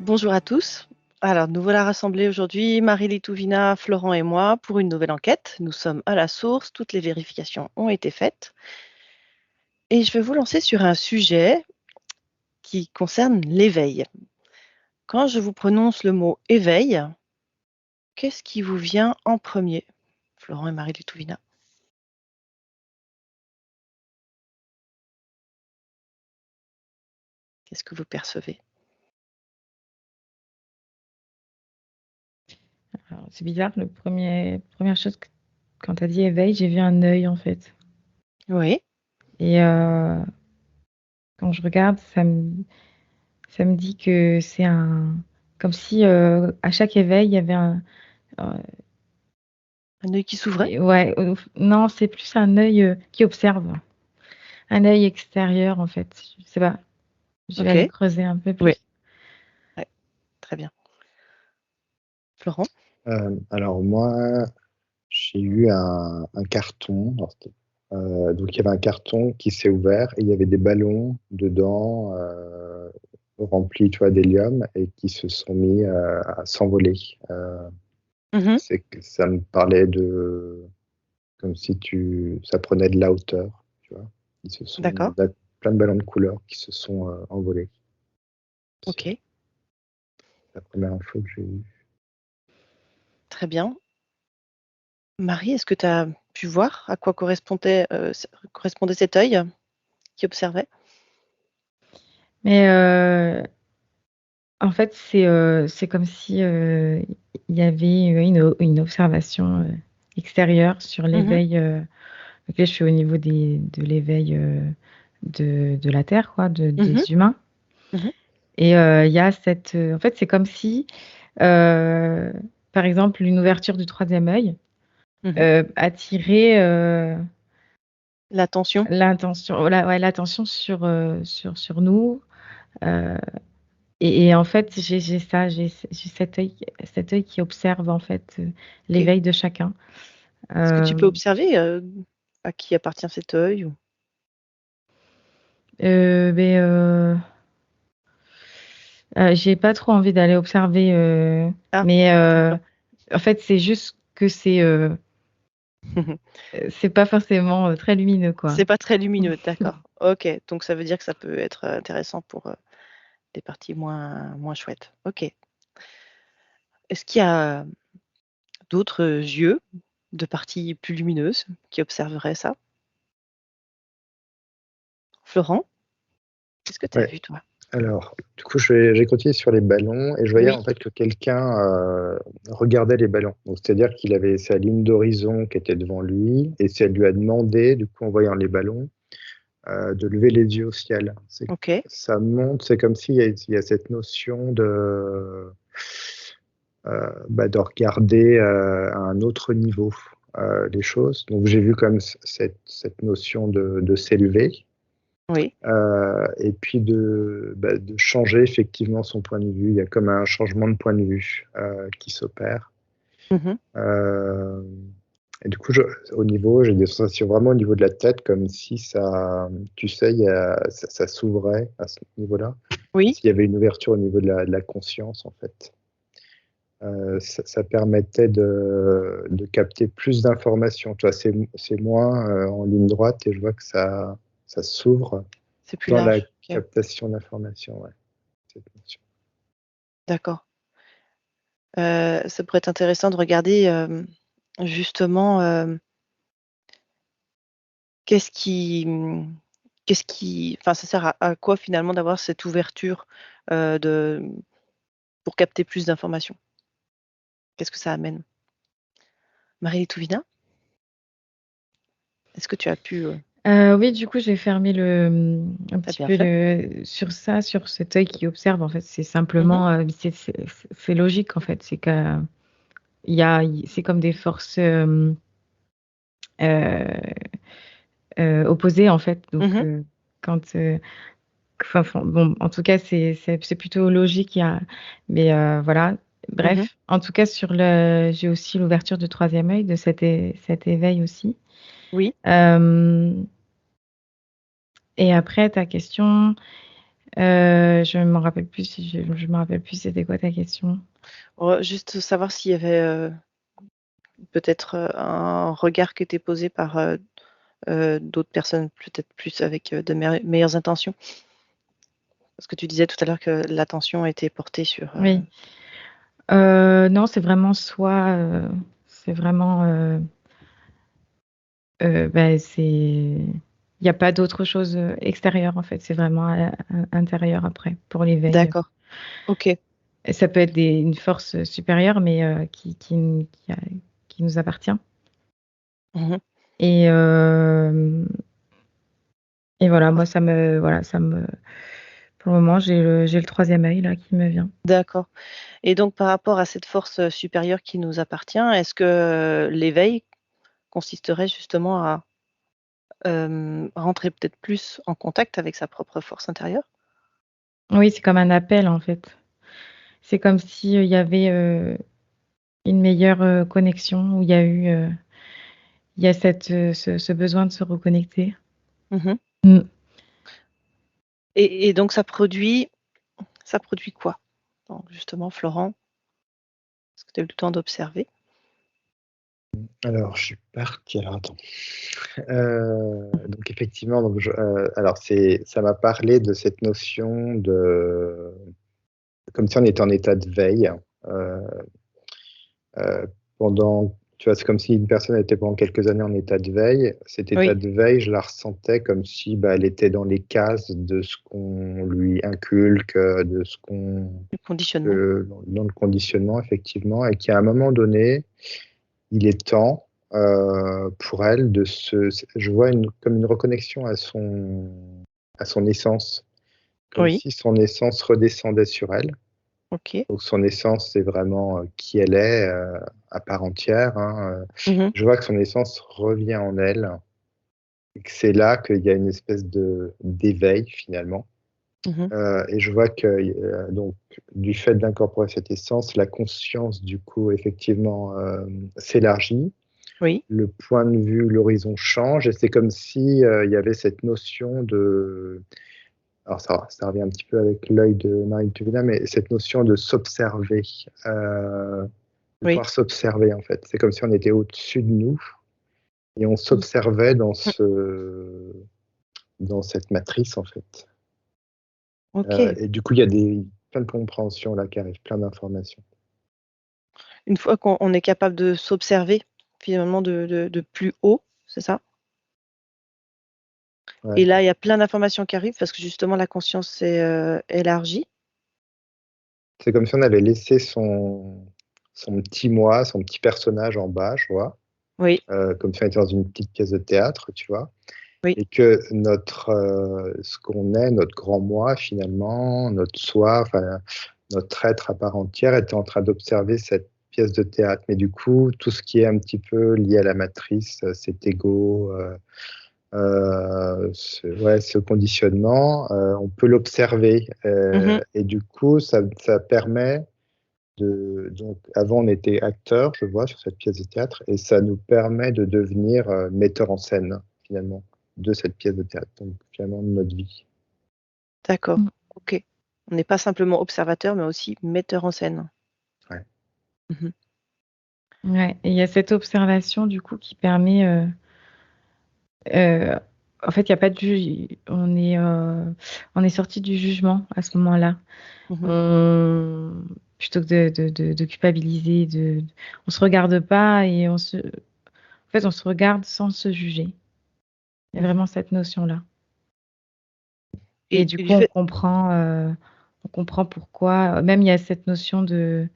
Bonjour à tous. Alors, nous voilà rassemblés aujourd'hui, Marie Litouvina, Florent et moi, pour une nouvelle enquête. Nous sommes à la source, toutes les vérifications ont été faites. Et je vais vous lancer sur un sujet qui concerne l'éveil. Quand je vous prononce le mot éveil, qu'est-ce qui vous vient en premier, Florent et Marie Litouvina? Qu'est-ce que vous percevez? Alors, c'est bizarre, première chose, quand tu as dit éveil, j'ai vu un œil en fait. Oui, Et quand je regarde, ça me dit que c'est comme si à chaque éveil, il y avait euh, un œil qui s'ouvrait? ouais, non, c'est plus un œil qui observe, un œil extérieur en fait. Je sais pas, je vais Ok, aller creuser un peu oui, plus. ouais, très bien. Florent? Alors moi, j'ai eu un carton. Donc il y avait un carton qui s'est ouvert et il y avait des ballons dedans remplis, tu vois, d'hélium et qui se sont mis à s'envoler. Mhm, Ça me parlait de comme si ça prenait de la hauteur, tu vois. d'accord, Plein de ballons de couleur qui se sont envolés. C'est ok, la première info que j'ai eue. très bien. Marie, est-ce que tu as pu voir à quoi correspondait cet œil qui observait? Mais en fait, c'est comme si il y avait une observation extérieure sur Mmh. l'éveil. Ok, je suis au niveau de l'éveil de la Terre, quoi, Mmh. des humains. Mmh. Et il y a en fait, c'est comme si, euh, par exemple, une ouverture du troisième œil Mmh. attirait L'attention? l'attention sur nous. euh, et en fait, j'ai cet œil qui observe en fait OK. l'éveil de chacun. Est-ce que tu peux Euh, observer, à qui appartient cet œil ou? mais j'ai pas trop envie d'aller observer, Ah, mais d'accord. en fait, c'est juste que c'est pas forcément très lumineux, quoi. C'est pas très lumineux, d'accord. OK, donc ça veut dire que ça peut être, intéressant pour, des parties moins chouettes. OK. Est-ce qu'il y a d'autres, yeux de parties plus lumineuses qui observeraient ça? Florent, qu'est-ce que tu as Ouais. vu toi? Alors, du coup, j'ai continué sur les ballons et je voyais Oui. en fait que quelqu'un regardait les ballons. Donc, c'est-à-dire qu'il avait sa ligne d'horizon qui était devant lui et ça lui a demandé, du coup, en voyant les ballons, de lever les yeux au ciel. OK. Ça monte, c'est comme s'il y a cette notion de regarder à un autre niveau les choses. Donc, j'ai vu comme cette notion de s'élever. Oui. Et puis de changer effectivement son point de vue. Il y a comme un changement de point de vue qui s'opère. Mmh. Euh, et du coup, j'ai des sensations vraiment au niveau de la tête, comme si ça, tu sais, ça s'ouvrait à ce niveau-là. Oui. S'il y avait une ouverture au niveau de la conscience, en fait. Ça permettait de capter plus d'informations. Tu vois, c'est moins en ligne droite et je vois que ça s'ouvre C'est plus dans la large. OK, captation d'informations, ouais, cette notion. d'accord. Ça pourrait être intéressant de regarder, justement, qu'est-ce qui, enfin, ça sert à quoi finalement d'avoir cette ouverture, de pour capter plus d'informations? Qu'est-ce que ça amène? Marie Touvina, est-ce que tu as pu, Oui, du coup, j'ai fermé un tu petit bien peu fait? sur cet œil qui observe. En fait, c'est Mmh. simplement, c'est logique en fait. C'est comme des forces euh, opposées en fait. Donc, Mmh. quand, bon, en tout cas, c'est plutôt logique. Mais voilà. Mmh. Bref, en tout cas, j'ai aussi l'ouverture du troisième œil de cet éveil aussi. Oui. Euh, et après, ta question. Je me rappelle plus si je me rappelle plus c'était quoi ta question. Juste savoir s'il y avait peut-être un regard qui était posé par d'autres personnes, peut-être plus avec de meilleures intentions. Parce que tu disais tout à l'heure que l'attention était portée sur. Oui. Non, c'est vraiment c'est vraiment, il n'y a pas d'autre chose extérieure en fait, c'est vraiment intérieur après pour l'éveil. D'accord. Ok. Et ça peut être une force supérieure, mais qui nous appartient. Mhm. Et, euh, et voilà, moi, pour le moment, j'ai le troisième œil là qui me vient. D'accord. Et donc, par rapport à cette force supérieure qui nous appartient, est-ce que l'éveil consisterait justement à rentrer peut-être plus en contact avec sa propre force intérieure? Oui, c'est comme un appel en fait. C'est comme si il y avait une meilleure connexion, où il y a ce besoin de se reconnecter. Mhm. Mm. Et donc, ça produit quoi? Donc, justement, Florent, est-ce que tu as eu le temps d'observer? Alors, je suis parti. Alors, attends. Donc, effectivement, alors ça m'a parlé de cette notion de, comme si on était en état de veille. euh, euh, Tu vois, c'est comme si une personne était pendant quelques années en état de veille. Cet état Oui, de veille, je la ressentais comme si bah, elle était dans les cases de ce qu'on lui inculque, de ce qu'on le conditionnement. dans le conditionnement, effectivement, et qu'à un moment donné, il est temps pour elle je vois comme une reconnexion à son essence, comme Oui, si son essence redescendait sur elle. ok. Donc son essence, c'est vraiment qui elle est à part entière, hein. Mhm, Je vois que son essence revient en elle et que c'est là qu'il y a une espèce de d'éveil finalement. mhm. Et je vois que donc du fait d'incorporer cette essence, la conscience du coup effectivement s'élargit, Oui, le point de vue, l'horizon change, et c'est comme si il y avait cette notion de, alors ça revient un petit peu avec l'œil de Marie Tuvina, mais cette notion de s'observer, de oui. pouvoir s'observer en fait. C'est comme si on était au-dessus de nous et on Mm. s'observait dans cette matrice en fait. Ok. Et du coup, il y a plein de compréhensions là qui arrivent, plein d'informations. Une fois qu'on est capable de s'observer finalement de plus haut, c'est ça? Ouais. Et là, il y a plein d'informations qui arrivent parce que justement la conscience s'est élargie. C'est comme si on avait laissé son petit moi, son petit personnage en bas, je vois, Oui, comme si on était dans une petite pièce de théâtre, tu vois, oui. et que ce qu'on est, notre grand moi finalement, notre soi, enfin, notre être à part entière était en train d'observer cette pièce de théâtre. Mais du coup, tout ce qui est un petit peu lié à la matrice, cet ego, ouais, ce conditionnement, on peut l'observer. Mhm. Et du coup, ça permet donc, avant, on était acteur, je vois, sur cette pièce de théâtre, et ça nous permet de devenir metteur en scène, finalement, de cette pièce de théâtre, donc finalement de notre vie. D'accord. Ok. On n'est pas simplement observateur, mais aussi metteur en scène. Ouais. Mhm. Ouais, et il y a cette observation du coup qui permet, euh, en fait, il y a pas de on est sorti du jugement à ce moment-là. Mhm. On, plutôt que de culpabiliser, on se regarde pas et en fait, on se regarde sans se juger. Il y a Mhm. vraiment cette notion-là. Et du Et coup, du fait, on comprend pourquoi. Même il y a cette notion de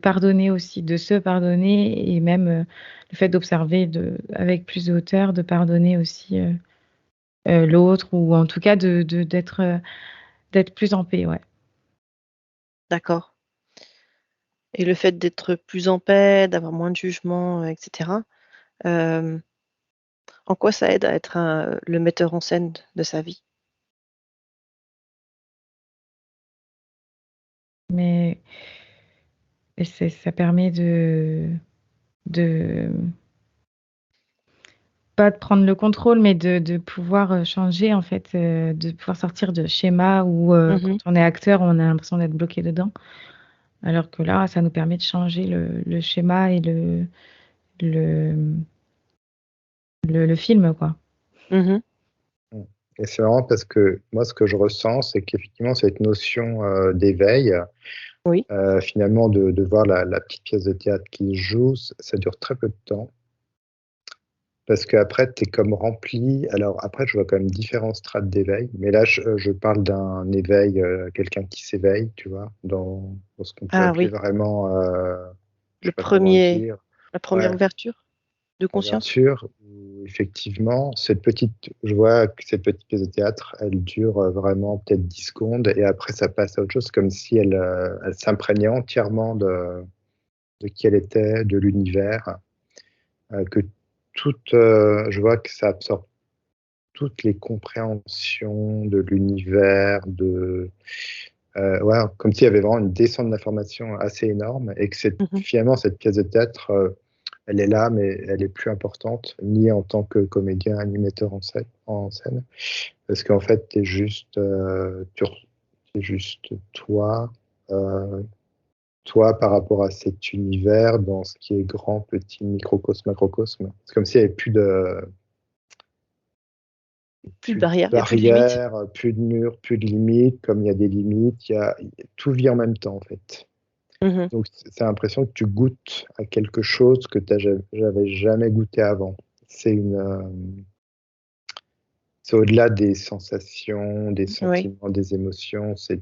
pardonner aussi, de se pardonner et même le fait d'observer avec plus de hauteur, de pardonner aussi l'autre ou en tout cas d'être plus en paix, ouais. d'accord. Et le fait d'être plus en paix, d'avoir moins de jugement, etc. euh, en quoi ça aide à être le metteur en scène de sa vie? Mais et ça permet de pas de prendre le contrôle, mais de pouvoir changer, en fait, de pouvoir sortir de schéma où quand on est acteur, on a l'impression d'être bloqué dedans. Alors que là, ça nous permet de changer le schéma et le film, quoi. Et c'est marrant parce que moi, ce que je ressens, c'est qu'effectivement, cette notion d'éveil, Oui. finalement, de voir la petite pièce de théâtre qui se joue, ça dure très peu de temps. Parce qu'après, tu es comme rempli. Alors, après, je vois quand même différents strates d'éveil. Mais là, je parle d'un éveil, quelqu'un qui s'éveille, tu vois, dans ce qu'on peut Ah appeler oui, vraiment, je sais le pas comment premier, dire, la première ouais, ouverture de conscience. ouverture, où effectivement, je vois que cette petite pièce de théâtre, elle dure vraiment peut-être 10 secondes et après, ça passe à autre chose, comme si elle s'imprégnait entièrement de qui elle était, de l'univers, que je vois que ça absorbe toutes les compréhensions de l'univers, ouais, comme s'il y avait vraiment une descente d'informations assez énorme et que finalement cette pièce de théâtre, elle est là, mais elle est plus importante, ni en tant que comédien, animateur en scène parce qu'en fait, t'es juste toi, toi par rapport à cet univers dans ce qui est grand, petit, microcosme, macrocosme. C'est comme s'il n'y avait Plus de plus de barrières, il n'y a plus de limites. barrières, plus de murs, plus de limites. Comme il y a des limites, tout vit en même temps, en fait. Donc, c'est l'impression que tu goûtes à quelque chose que j'avais jamais goûté avant. C'est au-delà des sensations, des Oui, sentiments, des émotions. C'est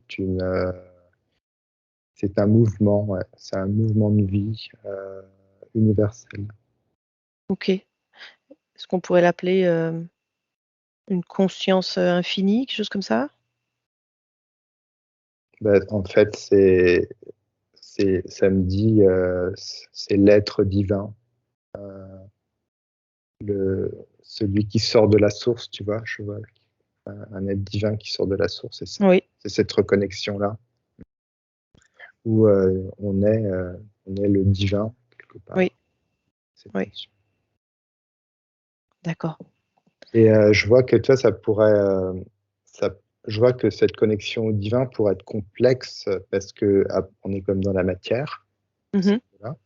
un mouvement, ouais. C'est un mouvement de vie universel. ok. Est-ce qu'on pourrait l'appeler une conscience infinie, quelque chose comme ça? En fait, ça me dit, c'est l'être divin. Celui qui sort de la source, tu vois, je vois un être divin qui sort de la source, Oui, c'est cette reconnexion-là, où on est le divin, quelque oui, part. Cette oui, notion. d'accord. Et je vois que toi, je vois que cette connexion au divin pourrait être complexe parce que on est comme dans la matière, là.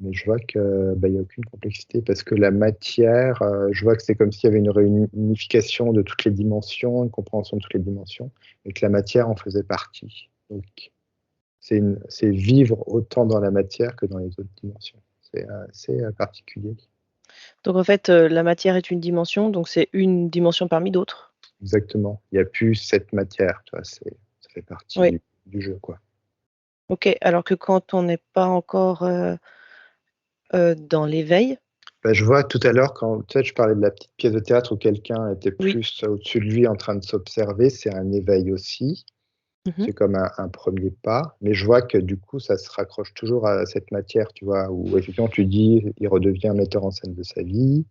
Mais je vois que il y a aucune complexité parce que la matière, je vois que c'est comme s'il y avait une réunification de toutes les dimensions, une compréhension de toutes les dimensions, et que la matière en faisait partie. Donc c'est vivre autant dans la matière que dans les autres dimensions. C'est assez particulier. Donc en fait, la matière est une dimension, donc c'est une dimension parmi d'autres. Exactement. Il n'y a plus cette matière, tu vois, ça fait partie Oui, du jeu, quoi. ok. Alors que quand on n'est pas encore dans l'éveil, Je vois tout à l'heure, quand tu sais, je parlais de la petite pièce de théâtre où quelqu'un était oui. plus au-dessus de lui en train de s'observer, c'est un éveil aussi. C'est comme un premier pas, mais je vois que du coup, ça se raccroche toujours à cette matière, tu vois, où effectivement, tu dis, il redevient metteur en scène de sa vie,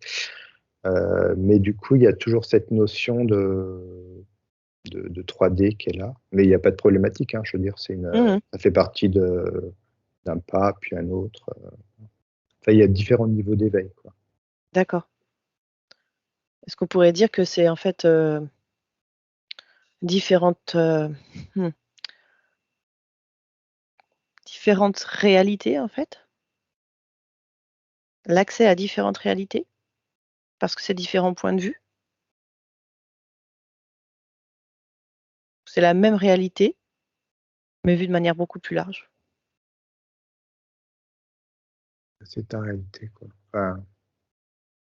mais du coup, il y a toujours cette notion de 3D qui est là, mais il n'y a pas de problématique, hein, je veux dire, ça fait partie d'un pas, puis un autre. Enfin, il y a différents niveaux d'éveil, quoi. D'accord. Est-ce qu'on pourrait dire que c'est en fait différentes, différentes réalités en fait? L'accès à différentes réalités? Parce que c'est différents points de vue? C'est la même réalité, mais vue de manière beaucoup plus large. C'est ta réalité, quoi. Enfin,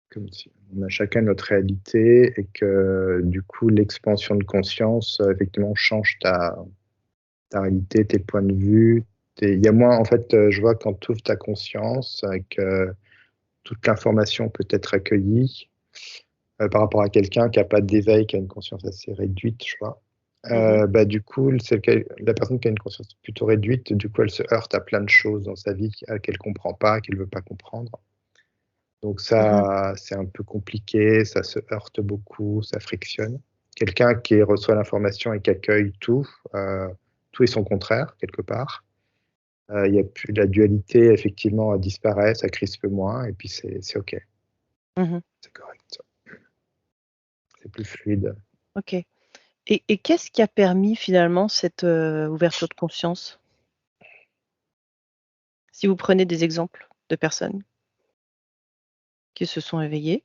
comme si on a chacun notre réalité et que du coup, l'expansion de conscience, effectivement, change ta réalité, tes points de vue. Il y a moins, en fait, je vois quand tu ouvres ta conscience, que toute l'information peut être accueillie par rapport à quelqu'un qui n'a pas d'éveil, qui a une conscience assez réduite, je vois. Du coup, la personne qui a une conscience plutôt réduite, du coup, elle se heurte à plein de choses dans sa vie qu'elle ne comprend pas, qu'elle ne veut pas comprendre. Donc ça, c'est un peu compliqué, ça se heurte beaucoup, ça frictionne. Quelqu'un qui reçoit l'information et qui accueille tout est son contraire, quelque part. Il y a plus la dualité, effectivement, disparaît, ça crispe moins, et puis c'est OK. C'est correct. c'est plus fluide. Ok. Et qu'est-ce qui a permis finalement cette ouverture de conscience? Si vous prenez des exemples de personnes qui se sont éveillées.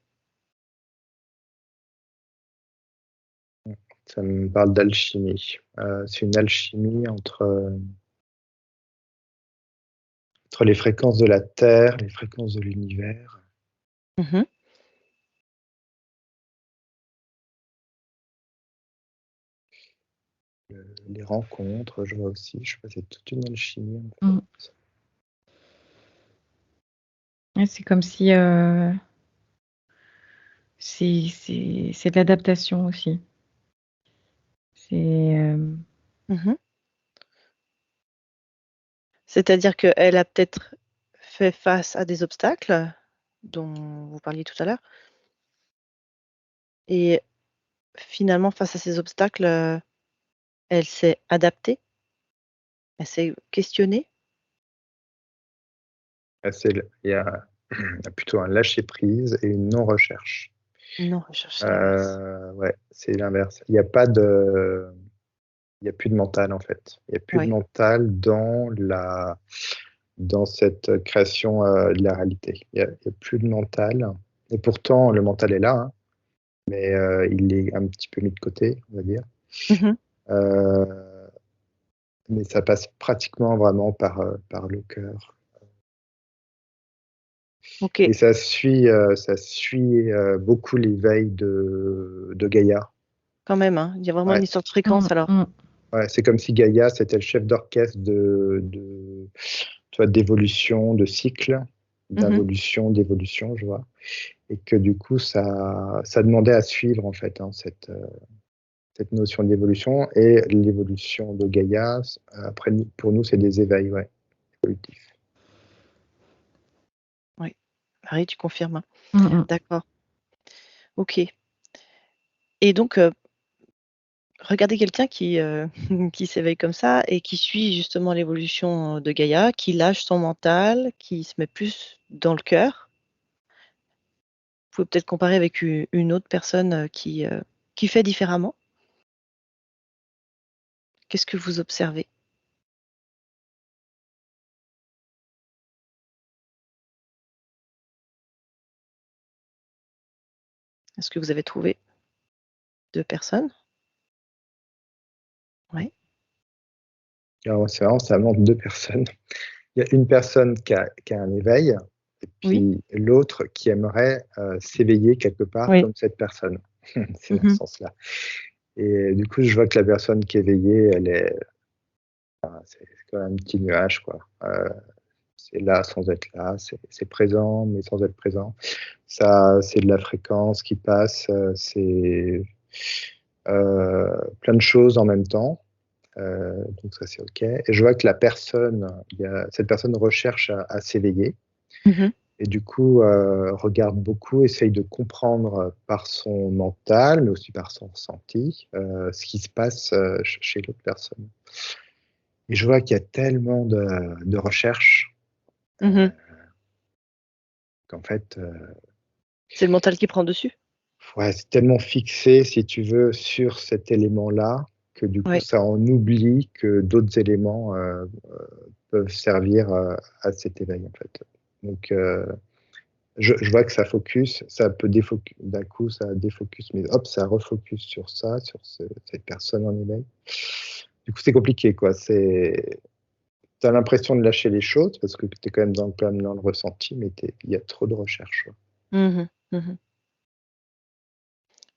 Ça me parle d'alchimie. C'est une alchimie entre les fréquences de la Terre, les fréquences de l'univers. Mhm. Les rencontres, je vois aussi. Je sais pas, c'est toute une alchimie en Mm. fait. Ouais, c'est comme si c'est de l'adaptation aussi. C'est Mhm. C'est-à-dire qu'elle a peut-être fait face à des obstacles dont vous parliez tout à l'heure. Et finalement, face à ces obstacles, elle s'est adaptée, elle s'est questionnée. Il y a plutôt un lâcher-prise et une non-recherche. Non, je cherche l'inverse. Ouais, c'est l'inverse. Il n'y a pas de... Il n'y a plus de mental en fait. Il n'y a plus de Oui. mental dans cette création de la réalité. Il n'y a plus de mental. Et pourtant, le mental est là, hein, mais il est un petit peu mis de côté, on va dire. Mhm. Euh, mais ça passe pratiquement vraiment par le cœur. Ok, Et ça suit beaucoup l'éveil de Gaïa. quand même, hein. Il y a vraiment une Ouais. histoire de fréquence alors. Ouais, c'est comme si Gaïa, c'était le chef d'orchestre tu vois, d'évolution, de cycle, Mhm. d'évolution, je vois. Et que du coup, ça demandait à suivre, en fait, hein, cette notion d'évolution. Et l'évolution de Gaïa, après, pour nous, c'est des éveils, ouais, évolutifs. Oui. Marie, tu confirmes, hein. Mm. D'accord. Ok. Et donc, regardez quelqu'un qui, qui s'éveille comme ça et qui suit justement l'évolution de Gaïa, qui lâche son mental, qui se met plus dans le cœur. Vous pouvez peut-être comparer avec une autre personne qui fait différemment. Qu'est-ce que vous observez? Est-ce que vous avez trouvé 2 personnes? Oui. Alors, c'est vraiment, ça manque deux personnes. Il y a une personne qui a un éveil, et Oui. puis l'autre qui aimerait s'éveiller quelque part Oui. comme cette personne. C'est dans ce Mhm. sens-là. Et du coup, je vois que la personne qui est éveillée, c'est comme un petit nuage, quoi. C'est là sans être là, c'est présent, mais sans être présent. Ça, c'est de la fréquence qui passe, c'est plein de choses en même temps. Donc ça, c'est OK. Et je vois que cette personne recherche à s'éveiller. Mhm. Et du coup, regarde beaucoup, essaye de comprendre par son mental, mais aussi par son ressenti, ce qui se passe chez l'autre personne. Et je vois qu'il y a tellement de recherches Mhm. qu'en fait, C'est le mental qui prend le dessus? ouais, c'est tellement fixé, si tu veux, sur cet élément-là, que du coup, Oui. ça en oublie que d'autres éléments peuvent servir à cet éveil, en fait. Donc, je vois que ça focus, ça peut défocus, d'un coup, ça défocus, mais hop, ça refocus sur ça, sur cette personne en éveil. Du coup, c'est compliqué, quoi. T'as l'impression de lâcher les choses parce que tu es quand même dans le ressenti, mais il y a trop de recherche. Mhm. Mhm.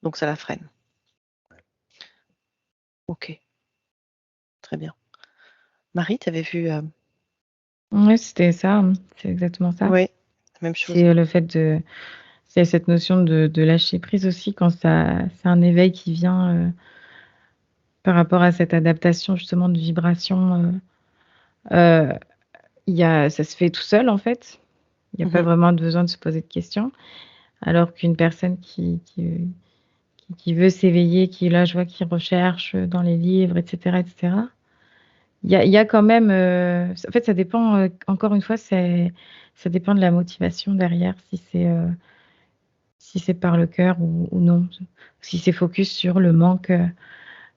Donc ça la freine. OK, très bien. Marie, tu avais vu, Ouais, c'était ça, hein. C'est exactement ça. ouais, même chose. C'est le fait c'est cette notion de lâcher prise aussi quand c'est un éveil qui vient par rapport à cette adaptation justement de vibration. Euh, ça se fait tout seul en fait. Il n'y a pas Mhm. vraiment besoin de se poser de questions. Alors qu'une personne qui veut s'éveiller, qui là, je vois, qui recherche dans les livres, etc., etc. Il y a quand même, en fait, ça dépend. Encore une fois, ça dépend de la motivation derrière. Si c'est si c'est par le cœur ou non. Si c'est focus sur le manque,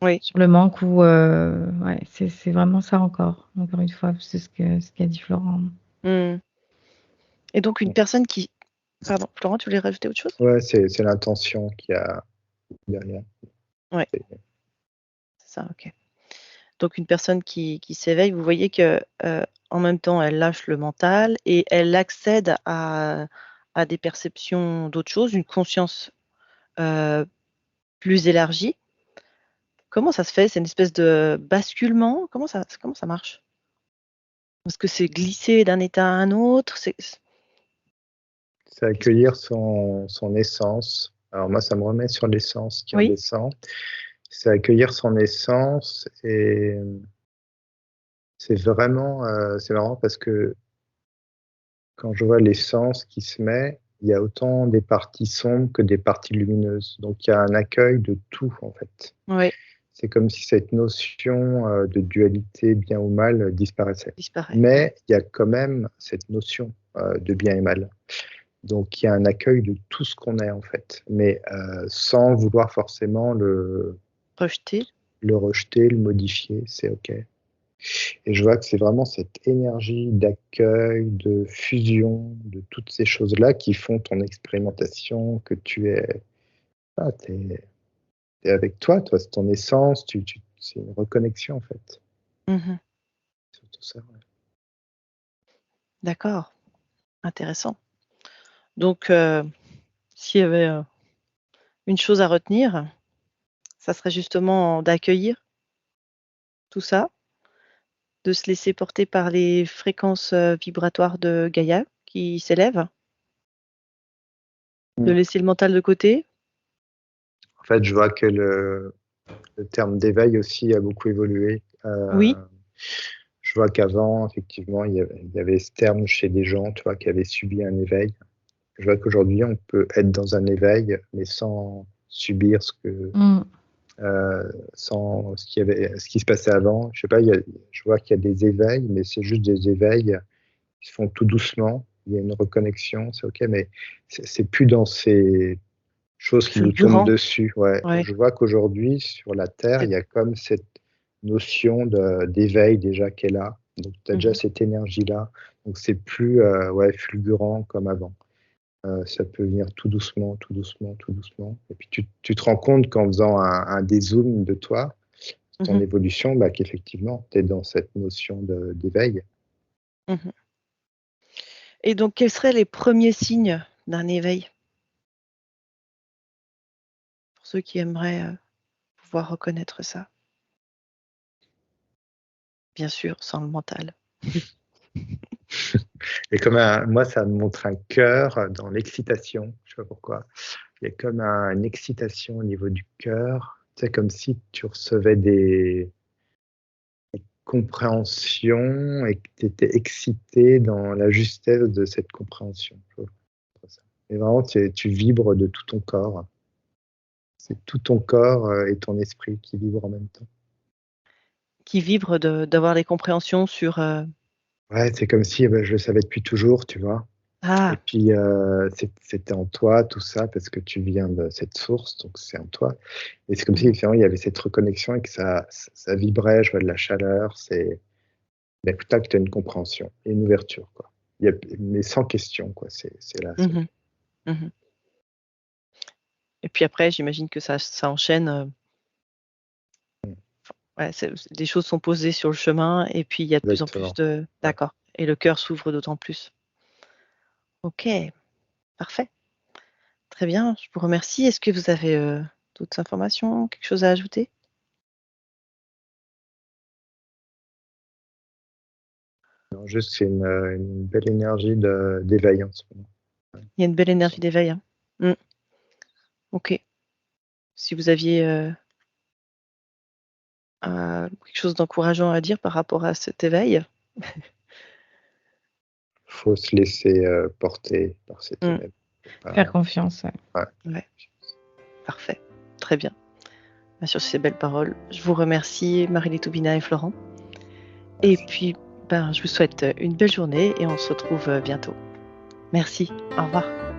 Oui. ou ouais, c'est vraiment ça encore une fois, c'est ce qu'a dit Florent. Et donc une personne qui... Pardon, Florent, tu voulais rajouter autre chose? Ouais, c'est l'intention qu'il y a derrière. Ouais. C'est ça, ok. Donc une personne qui s'éveille, vous voyez que en même temps, elle lâche le mental et elle accède à des perceptions d'autres choses, une conscience plus élargie. Comment ça se fait? C'est une espèce de basculement? Comment ça marche? Est-ce que c'est glisser d'un état à un autre? C'est accueillir son essence. Alors moi, ça me remet sur l'essence qui Oui. redescend. C'est accueillir son essence et c'est vraiment, c'est marrant parce que quand je vois l'essence qui se met, il y a autant des parties sombres que des parties lumineuses. Donc il y a un accueil de tout en fait. Oui. C'est comme si cette notion de dualité bien ou mal disparaissait. Disparaît. Mais il y a quand même cette notion de bien et mal. Donc il y a un accueil de tout ce qu'on est en fait, mais sans vouloir forcément le Rejeter. rejeter, le modifier, c'est OK. Et je vois que c'est vraiment cette énergie d'accueil, de fusion, de toutes ces choses-là qui font ton expérimentation, que tu es, t'es avec toi, c'est ton essence, c'est une reconnexion en fait. C'est tout ça. Ouais. D'accord. Intéressant. Donc, s'il y avait une chose à retenir, ça serait justement d'accueillir tout ça, de se laisser porter par les fréquences vibratoires de Gaïa qui s'élèvent, de laisser le mental de côté. En fait, je vois que le terme d'éveil aussi a beaucoup évolué. Oui. Je vois qu'avant, effectivement, il y avait ce terme chez des gens, tu vois, qui avaient subi un éveil. Je vois qu'aujourd'hui, on peut être dans un éveil, mais sans subir sans ce qui se passait avant. Je sais pas, je vois qu'il y a des éveils, mais c'est juste des éveils qui se font tout doucement. Il y a une reconnexion, c'est OK, mais c'est plus dans ces choses qui nous tombent dessus. Ouais. Ouais. Je vois qu'aujourd'hui, sur la Terre, il y a comme cette notion d'éveil déjà qui est là. Donc, tu as déjà cette énergie-là. Donc, c'est plus fulgurant comme avant. Ça peut venir tout doucement, tout doucement, tout doucement. Et puis, tu te rends compte qu'en faisant un dézoom de toi, ton évolution, qu'effectivement, tu es dans cette notion d'éveil. Et donc, quels seraient les premiers signes d'un éveil? Pour ceux qui aimeraient pouvoir reconnaître ça. Bien sûr, sans le mental. Et comme moi, ça me montre un cœur dans l'excitation. Je sais pas pourquoi. Il y a comme une excitation au niveau du cœur. C'est comme si tu recevais des compréhensions et que tu étais excité dans la justesse de cette compréhension. Et vraiment, tu vibres de tout ton corps. C'est tout ton corps et ton esprit qui vibrent en même temps. Qui vibrent d'avoir les compréhensions sur... Ouais, c'est comme si je le savais depuis toujours, tu vois. Ah. Et puis, c'était en toi, tout ça, parce que tu viens de cette source, donc c'est en toi. Et c'est comme si, finalement, il y avait cette reconnexion et que ça vibrait, je vois de la chaleur, mais que tu as une compréhension et une ouverture, quoi. Mais sans question, quoi, c'est là. Et puis après, j'imagine que ça enchaîne. Ouais, les choses sont posées sur le chemin et puis il y a de plus en plus de... D'accord. Et le cœur s'ouvre d'autant plus. OK, parfait. Très bien, je vous remercie. Est-ce que vous avez d'autres informations, quelque chose à ajouter? Non, juste, c'est une belle énergie d'éveil en ce moment. Il y a une belle énergie d'éveil. Hein. OK. Si vous aviez quelque chose d'encourageant à dire par rapport à cet éveil? Faut se laisser porter par cet éveil. Faire confiance. Ouais. Parfait. Très bien. Sur ces belles paroles, je vous remercie, Marie Toubina et Florent. Merci. Et puis, je vous souhaite une belle journée et on se retrouve bientôt. Merci. Au revoir.